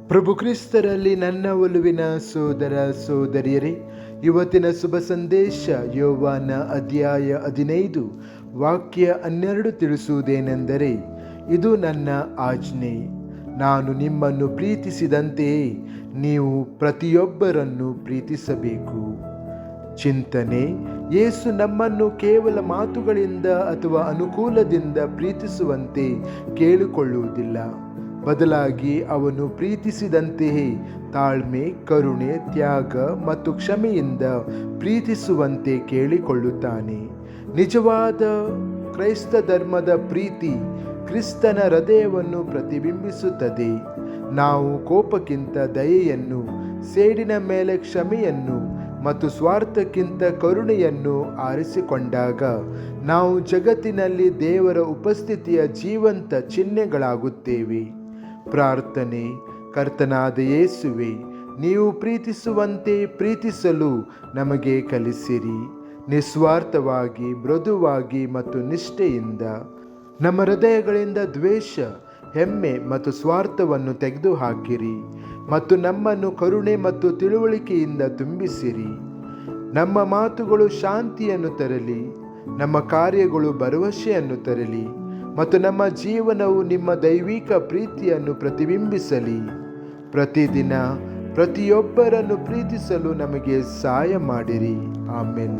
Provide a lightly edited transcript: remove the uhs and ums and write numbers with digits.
ಪ್ರಭು ಕ್ರಿಸ್ತರಲ್ಲಿ ನನ್ನ ಒಲುವಿನ ಸೋದರ ಸೋದರಿಯರೇ, ಇವತ್ತಿನ ಶುಭ ಸಂದೇಶ ಯೋವಾನ ಅಧ್ಯಾಯ 15 ವಾಕ್ಯ 12 ತಿಳಿಸುವುದೇನೆಂದರೆ, ಇದು ನನ್ನ ಆಜ್ಞೆ, ನಾನು ನಿಮ್ಮನ್ನು ಪ್ರೀತಿಸಿದಂತೆಯೇ ನೀವು ಪ್ರತಿಯೊಬ್ಬರನ್ನು ಪ್ರೀತಿಸಬೇಕು. ಚಿಂತನೆ: ಯೇಸು ನಮ್ಮನ್ನು ಕೇವಲ ಮಾತುಗಳಿಂದ ಅಥವಾ ಅನುಕೂಲದಿಂದ ಪ್ರೀತಿಸುವಂತೆ ಕೇಳಿಕೊಳ್ಳುವುದಿಲ್ಲ. ಬದಲಾಗಿ ಅವನು ಪ್ರೀತಿಸಿದಂತೆಯೇ ತಾಳ್ಮೆ, ಕರುಣೆ, ತ್ಯಾಗ ಮತ್ತು ಕ್ಷಮೆಯಿಂದ ಪ್ರೀತಿಸುವಂತೆ ಕೇಳಿಕೊಳ್ಳುತ್ತಾನೆ. ನಿಜವಾದ ಕ್ರೈಸ್ತ ಧರ್ಮದ ಪ್ರೀತಿ ಕ್ರಿಸ್ತನ ಹೃದಯವನ್ನು ಪ್ರತಿಬಿಂಬಿಸುತ್ತದೆ. ನಾವು ಕೋಪಕ್ಕಿಂತ ದಯೆಯನ್ನು, ಸೇಡಿನ ಮೇಲೆ ಕ್ಷಮೆಯನ್ನು ಮತ್ತು ಸ್ವಾರ್ಥಕ್ಕಿಂತ ಕರುಣೆಯನ್ನು ಆರಿಸಿಕೊಂಡಾಗ ನಾವು ಜಗತ್ತಿನಲ್ಲಿ ದೇವರ ಉಪಸ್ಥಿತಿಯ ಜೀವಂತ ಚಿಹ್ನೆಗಳಾಗುತ್ತೇವೆ. ಪ್ರಾರ್ಥನೆ: ಕರ್ತನಾದ ಯೇಸುವೆ, ನೀವು ಪ್ರೀತಿಸುವಂತೆ ಪ್ರೀತಿಸಲು ನಮಗೆ ಕಲಿಸಿರಿ. ನಿಸ್ವಾರ್ಥವಾಗಿ, ಮೃದುವಾಗಿ ಮತ್ತು ನಿಷ್ಠೆಯಿಂದ ನಮ್ಮ ಹೃದಯಗಳಿಂದ ದ್ವೇಷ, ಹೆಮ್ಮೆ ಮತ್ತು ಸ್ವಾರ್ಥವನ್ನು ತೆಗೆದುಹಾಕಿರಿ ಮತ್ತು ನಮ್ಮನ್ನು ಕರುಣೆ ಮತ್ತು ತಿಳುವಳಿಕೆಯಿಂದ ತುಂಬಿಸಿರಿ. ನಮ್ಮ ಮಾತುಗಳು ಶಾಂತಿಯನ್ನು ತರಲಿ, ನಮ್ಮ ಕಾರ್ಯಗಳು ಭರವಸೆಯನ್ನು ತರಲಿ ಮತ್ತು ನಮ್ಮ ಜೀವನವು ನಿಮ್ಮ ದೈವಿಕ ಪ್ರೀತಿಯನ್ನು ಪ್ರತಿಬಿಂಬಿಸಲಿ. ಪ್ರತಿದಿನ ಪ್ರತಿಯೊಬ್ಬರನ್ನು ಪ್ರೀತಿಸಲು ನಮಗೆ ಸಹಾಯ ಮಾಡಿರಿ. ಆಮೆನ್.